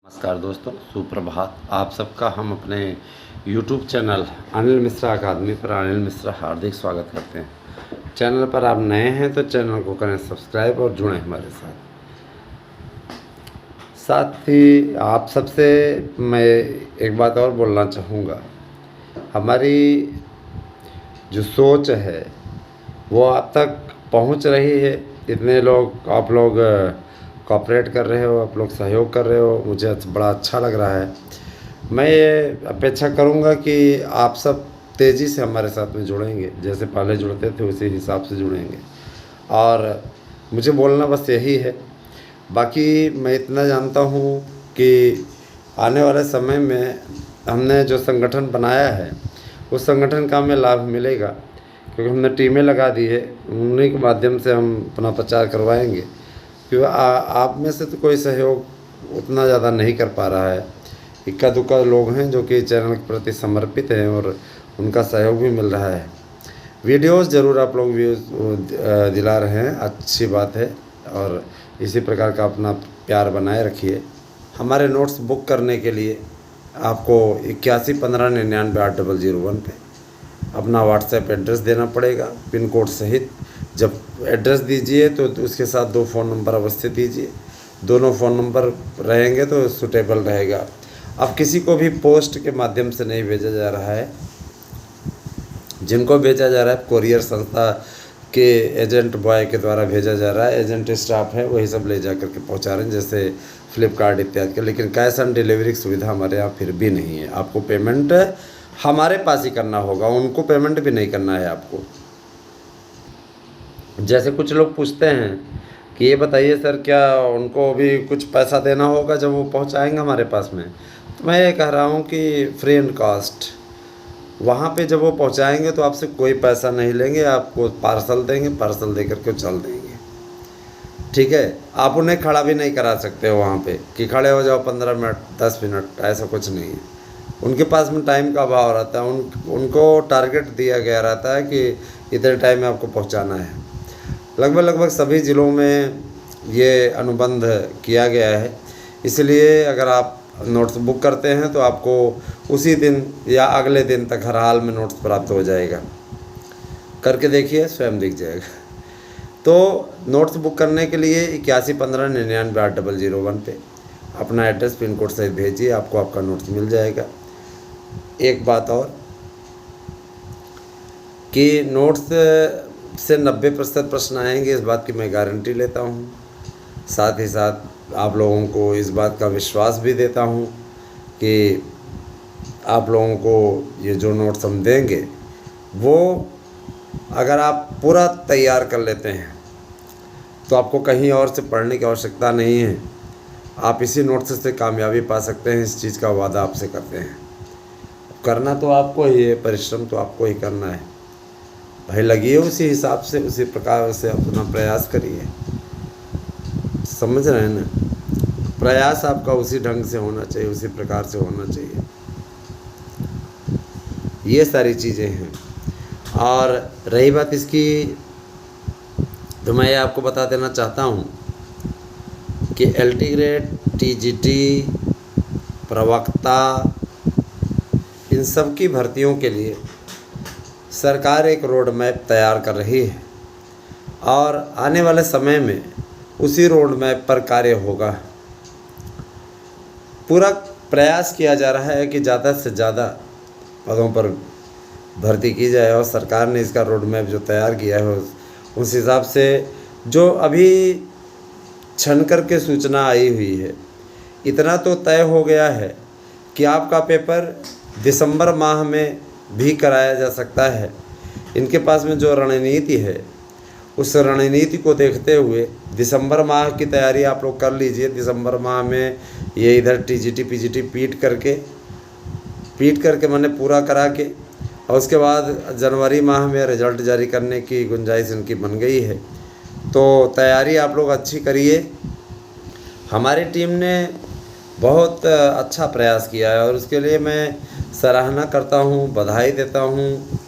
नमस्कार दोस्तों, सुप्रभात। आप सबका हम अपने YouTube चैनल अनिल मिश्रा अकादमी पर अनिल मिश्रा हार्दिक स्वागत करते हैं। चैनल पर आप नए हैं तो चैनल को करें सब्सक्राइब और जुड़ें हमारे साथ ही आप सबसे मैं एक बात और बोलना चाहूँगा। हमारी जो सोच है वो आप तक पहुँच रही है। इतने लोग आप लोग कोऑपरेट कर रहे हो, आप लोग सहयोग कर रहे हो, मुझे बड़ा अच्छा लग रहा है। मैं ये अपेक्षा करूँगा कि आप सब तेज़ी से हमारे साथ में जुड़ेंगे, जैसे पहले जुड़ते थे उसी हिसाब से जुड़ेंगे। और मुझे बोलना बस यही है। बाकी मैं इतना जानता हूँ कि आने वाले समय में हमने जो संगठन बनाया है उस संगठन का हमें लाभ मिलेगा, क्योंकि हमने टीमें लगा दी है। उन्हीं के माध्यम से हम अपना प्रचार करवाएंगे, क्योंकि आप में से तो कोई सहयोग उतना ज़्यादा नहीं कर पा रहा है। इक्का दुक्का लोग हैं जो कि चैनल के प्रति समर्पित हैं और उनका सहयोग भी मिल रहा है। वीडियोस ज़रूर आप लोग व्यूज़ दिला रहे हैं, अच्छी बात है। और इसी प्रकार का अपना प्यार बनाए रखिए। हमारे नोट्स बुक करने के लिए आपको 8115998001 पे अपना व्हाट्सएप एड्रेस देना पड़ेगा, पिन कोड सहित। जब एड्रेस दीजिए तो उसके साथ 2 फ़ोन नंबर अवश्य दीजिए। दोनों फ़ोन नंबर रहेंगे तो सूटेबल रहेगा। अब किसी को भी पोस्ट के माध्यम से नहीं भेजा जा रहा है। जिनको भेजा जा रहा है कोरियर संस्था के एजेंट बॉय के द्वारा भेजा जा रहा है। एजेंट स्टाफ है वही सब ले जा करके पहुंचा रहे हैं, जैसे फ्लिपकार्ट इत्यादि के। लेकिन कैश ऑन डिलीवरी की सुविधा हमारे यहाँ फिर भी नहीं है। आपको पेमेंट हमारे पास ही करना होगा, उनको पेमेंट भी नहीं करना है आपको। जैसे कुछ लोग पूछते हैं कि ये बताइए सर, क्या उनको भी कुछ पैसा देना होगा जब वो पहुंचाएंगे हमारे पास में? तो मैं ये कह रहा हूँ कि फ्री एंड कॉस्ट। वहाँ पे जब वो पहुंचाएंगे तो आपसे कोई पैसा नहीं लेंगे, आपको पार्सल देंगे, पार्सल दे करके चल देंगे। ठीक है, आप उन्हें खड़ा भी नहीं करा सकते हो वहाँ पे कि खड़े हो जाओ 15 मिनट 10 मिनट, ऐसा कुछ नहीं है। उनके पास में टाइम का अभाव रहता है। उनको टारगेट दिया गया रहता है कि इतने टाइम में आपको पहुँचाना है। लगभग सभी ज़िलों में ये अनुबंध किया गया है। इसलिए अगर आप नोट्स बुक करते हैं तो आपको उसी दिन या अगले दिन तक हर हाल में नोट्स प्राप्त हो जाएगा। करके देखिए, स्वयं दिख जाएगा। तो नोट्स बुक करने के लिए 8115998001 पे अपना एड्रेस पिन कोड सहित भेजिए, आपको आपका नोट्स मिल जाएगा। एक बात और कि नोट्स से 90% प्रश्न आएंगे, इस बात की मैं गारंटी लेता हूँ। साथ ही साथ आप लोगों को इस बात का विश्वास भी देता हूँ कि आप लोगों को ये जो नोट्स हम देंगे वो अगर आप पूरा तैयार कर लेते हैं तो आपको कहीं और से पढ़ने की आवश्यकता नहीं है। आप इसी नोट्स से कामयाबी पा सकते हैं। इस चीज़ का वादा आपसे करते हैं। करना तो आपको ही है, परिश्रम तो आपको ही करना है भाई। लगिए उसी हिसाब से, उसी प्रकार से अपना प्रयास करिए। समझ रहे हैं ना? प्रयास आपका उसी ढंग से होना चाहिए, उसी प्रकार से होना चाहिए। ये सारी चीज़ें हैं। और रही बात इसकी, तो मैं ये आपको बता देना चाहता हूँ कि LT ग्रेड, TGT, प्रवक्ता, इन सब की भर्तियों के लिए सरकार एक रोड मैप तैयार कर रही है और आने वाले समय में उसी रोड मैप पर कार्य होगा। पूरा प्रयास किया जा रहा है कि ज़्यादा से ज़्यादा पदों पर भर्ती की जाए और सरकार ने इसका रोड मैप जो तैयार किया है उस हिसाब से जो अभी छन कर के सूचना आई हुई है, इतना तो तय हो गया है कि आपका पेपर दिसंबर माह में भी कराया जा सकता है। इनके पास में जो रणनीति है उस रणनीति को देखते हुए दिसंबर माह की तैयारी आप लोग कर लीजिए। दिसंबर माह में ये इधर TGT PGT पीट करके मैंने पूरा करा के, और उसके बाद जनवरी माह में रिज़ल्ट जारी करने की गुंजाइश इनकी बन गई है। तो तैयारी आप लोग अच्छी करिए। हमारी टीम ने बहुत अच्छा प्रयास किया है और उसके लिए मैं सराहना करता हूँ, बधाई देता हूँ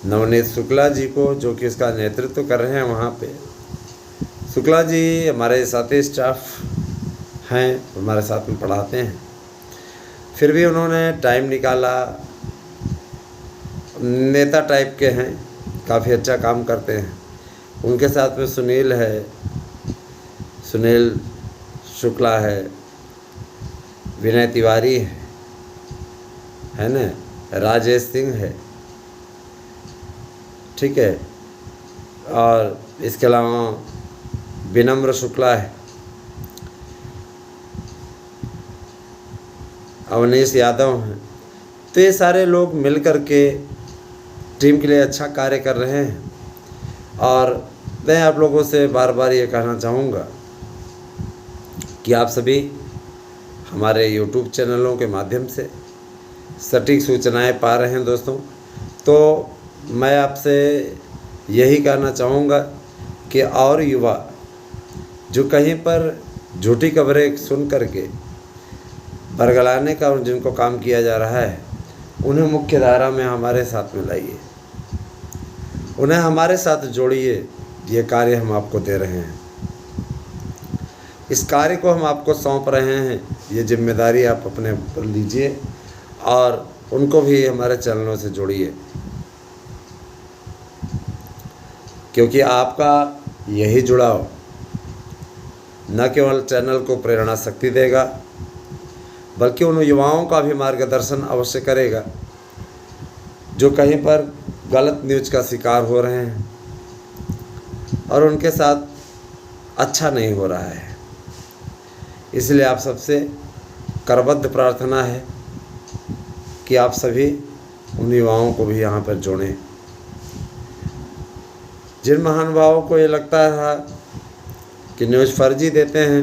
नवनीत शुक्ला जी को, जो कि इसका नेतृत्व कर रहे हैं वहाँ पे। शुक्ला जी हमारे साथी स्टाफ हैं, हमारे साथ में पढ़ाते हैं, फिर भी उन्होंने टाइम निकाला। नेता टाइप के हैं, काफ़ी अच्छा काम करते हैं। उनके साथ में सुनील है, सुनील शुक्ला है, विनय तिवारी है ना, राजेश सिंह है, ठीक है, और इसके अलावा विनम्र शुक्ला है, अवनीश यादव हैं। तो ये सारे लोग मिल कर के टीम के लिए अच्छा कार्य कर रहे हैं। और मैं आप लोगों से बार बार ये कहना चाहूँगा कि आप सभी हमारे YouTube चैनलों के माध्यम से सटीक सूचनाएं पा रहे हैं दोस्तों। तो मैं आपसे यही कहना चाहूँगा कि और युवा जो कहीं पर झूठी खबरें सुन करके बरगलाने का जिनको काम किया जा रहा है, उन्हें मुख्य धारा में हमारे साथ में लाइए, उन्हें हमारे साथ जोड़िए। ये कार्य हम आपको दे रहे हैं, इस कार्य को हम आपको सौंप रहे हैं। ये जिम्मेदारी आप अपने पर लीजिए और उनको भी हमारे चैनलों से जोड़िए, क्योंकि आपका यही जुड़ाव न केवल चैनल को प्रेरणा शक्ति देगा, बल्कि उन युवाओं का भी मार्गदर्शन अवश्य करेगा जो कहीं पर गलत न्यूज़ का शिकार हो रहे हैं और उनके साथ अच्छा नहीं हो रहा है। इसलिए आप सबसे करबद्ध प्रार्थना है कि आप सभी उन युवाओं को भी यहाँ पर जोड़ें। जिन महानुभावों को ये लगता था कि न्यूज़ फर्जी देते हैं,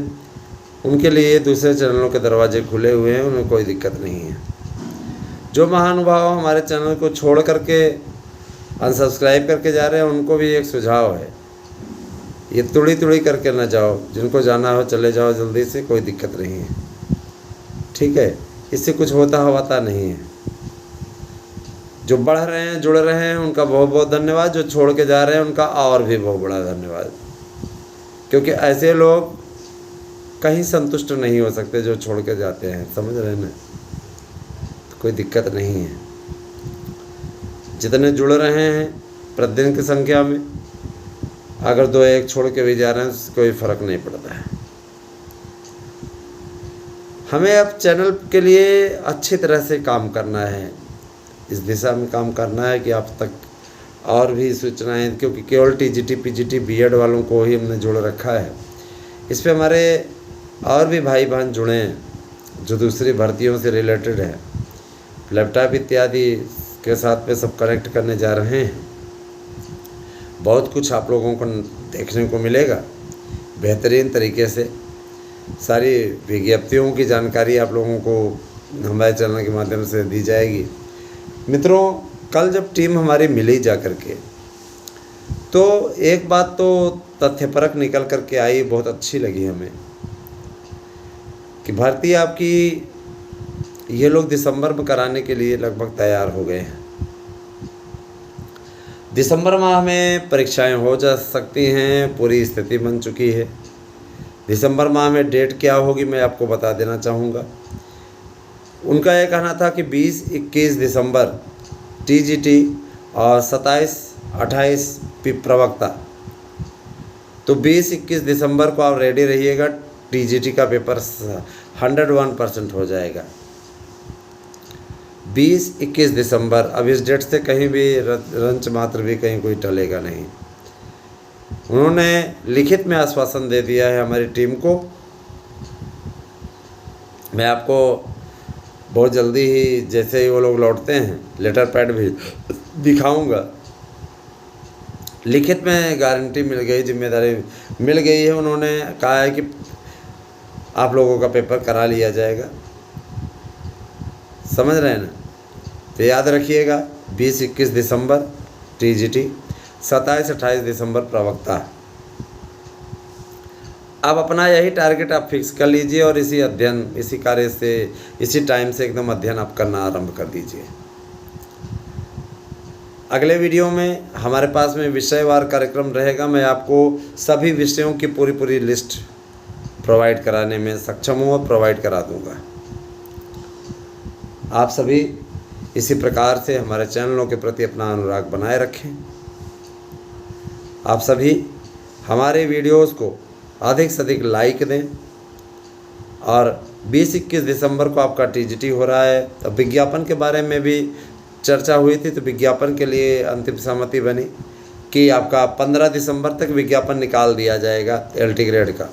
उनके लिए दूसरे चैनलों के दरवाजे खुले हुए हैं, उन्हें कोई दिक्कत नहीं है। जो महानुभाव हमारे चैनल को छोड़ करके अनसब्सक्राइब करके जा रहे हैं, उनको भी एक सुझाव है, ये तुड़ी तुड़ी करके ना जाओ। जिनको जाना हो चले जाओ जल्दी से, कोई दिक्कत नहीं है, ठीक है। इससे कुछ होता नहीं है। जो बढ़ रहे हैं, जुड़ रहे हैं, उनका बहुत बहुत धन्यवाद। जो छोड़ के जा रहे हैं, उनका और भी बहुत बड़ा धन्यवाद, क्योंकि ऐसे लोग कहीं संतुष्ट नहीं हो सकते जो छोड़ के जाते हैं, समझ रहे हैं ना। तो कोई दिक्कत नहीं है। जितने जुड़ रहे हैं प्रतिदिन की संख्या में, अगर 2-1 छोड़ के भी जा रहे हैं, कोई फ़र्क नहीं पड़ता है। हमें अब चैनल के लिए अच्छी तरह से काम करना है, इस दिशा में काम करना है कि आप तक और भी सूचनाएं, क्योंकि केवल TGT PGT BEd वालों को ही हमने जोड़ रखा है। इस पे हमारे और भी भाई बहन जुड़े हैं जो दूसरी भर्तियों से रिलेटेड है, लैपटॉप इत्यादि के साथ में सब कनेक्ट करने जा रहे हैं। बहुत कुछ आप लोगों को देखने को मिलेगा बेहतरीन तरीके से। सारी विज्ञप्तियों की जानकारी आप लोगों को हमारे चैनल के माध्यम से दी जाएगी। मित्रों, कल जब टीम हमारी मिली जा कर के, तो एक बात तो तथ्यपरक निकल कर के आई, बहुत अच्छी लगी हमें कि भर्ती आपकी ये लोग दिसंबर में कराने के लिए लगभग तैयार हो गए हैं। दिसंबर माह में परीक्षाएं हो जा सकती हैं, पूरी स्थिति बन चुकी है। दिसंबर माह में डेट क्या होगी मैं आपको बता देना चाहूँगा। उनका यह कहना था कि 20-21 दिसंबर TGT और 27-28 प्रवक्ता। तो 20-21 दिसंबर को आप रेडी रहिएगा, TGT का पेपर 101% हो जाएगा। 20-21 दिसंबर, अब इस डेट से कहीं भी रंच मात्र भी कहीं कोई टलेगा नहीं। उन्होंने लिखित में आश्वासन दे दिया है हमारी टीम को। मैं आपको बहुत जल्दी ही, जैसे ही वो लोग लौटते हैं, लेटर पैड भी दिखाऊंगा। लिखित में गारंटी मिल गई, जिम्मेदारी मिल गई है। उन्होंने कहा है कि आप लोगों का पेपर करा लिया जाएगा, समझ रहे हैं ना। तो याद रखिएगा, 20-21 दिसंबर TGT, 27-28 दिसंबर प्रवक्ता। अब अपना यही टारगेट आप फिक्स कर लीजिए और इसी कार्य से, इसी टाइम से एकदम अध्ययन आप करना आरंभ कर दीजिए। अगले वीडियो में हमारे पास में विषयवार कार्यक्रम रहेगा। मैं आपको सभी विषयों की पूरी लिस्ट प्रोवाइड कराने में सक्षम हूँ और प्रोवाइड करा दूँगा। आप सभी इसी प्रकार से हमारे चैनलों के प्रति अपना अनुराग बनाए रखें। आप सभी हमारे वीडियोस को अधिक से अधिक लाइक दें। और 20-21 दिसंबर को आपका TGT हो रहा है, तो विज्ञापन के बारे में भी चर्चा हुई थी। तो विज्ञापन के लिए अंतिम सहमति बनी कि आपका 15 दिसंबर तक विज्ञापन निकाल दिया जाएगा LT ग्रेड का।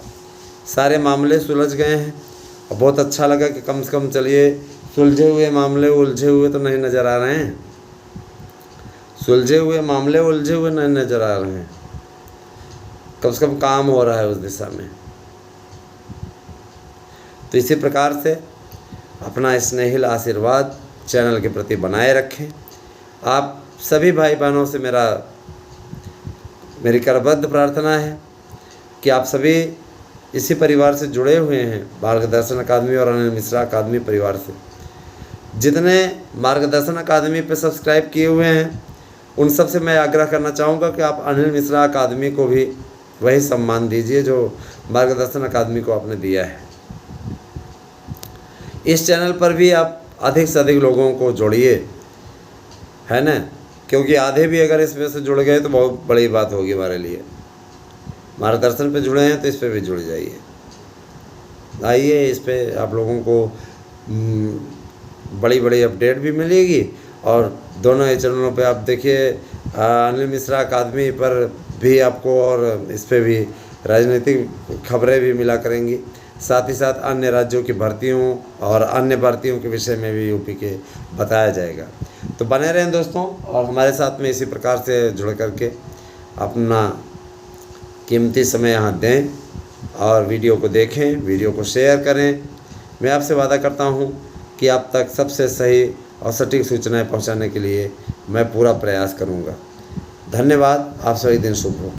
सारे मामले सुलझ गए हैं और बहुत अच्छा लगा कि कम से कम चलिए सुलझे हुए मामले उलझे हुए तो नहीं नज़र आ रहे हैं। सुलझे हुए मामले उलझे हुए नहीं नज़र आ रहे हैं, कम से कम काम हो रहा है उस दिशा में। तो इसी प्रकार से अपना स्नेहिल आशीर्वाद चैनल के प्रति बनाए रखें। आप सभी भाई बहनों से मेरी करबद्ध प्रार्थना है कि आप सभी इसी परिवार से जुड़े हुए हैं, मार्गदर्शन अकादमी और अनिल मिश्रा अकादमी परिवार से। जितने मार्गदर्शन अकादमी पे सब्सक्राइब किए हुए हैं उन सब से मैं आग्रह करना चाहूँगा कि आप अनिल मिश्रा अकादमी को भी वही सम्मान दीजिए जो मार्गदर्शन अकादमी को आपने दिया है। इस चैनल पर भी आप अधिक से अधिक लोगों को जोड़िए, है ना, क्योंकि आधे भी अगर इसमें से जुड़ गए तो बहुत बड़ी बात होगी हमारे लिए। मार्गदर्शन पे जुड़े हैं तो इस पे भी जुड़ जाइए। आइए, इस पे आप लोगों को बड़ी बड़ी अपडेट भी मिलेगी और दोनों ही चैनलों पे आप देखिए, अनिल मिश्रा अकादमी पर भी आपको और इस पे भी राजनीतिक खबरें भी मिला करेंगी। साथ ही साथ अन्य राज्यों की भर्तियों और अन्य भर्तियों के विषय में भी यूपी के बताया जाएगा। तो बने रहें दोस्तों और हमारे साथ में इसी प्रकार से जुड़ करके अपना कीमती समय यहाँ दें और वीडियो को देखें, वीडियो को शेयर करें। मैं आपसे वादा करता हूँ कि आप तक सबसे सही और सटीक सूचनाएं पहुँचाने के लिए मैं पूरा प्रयास करूँगा। धन्यवाद। आप सभी दिन शुभ हो।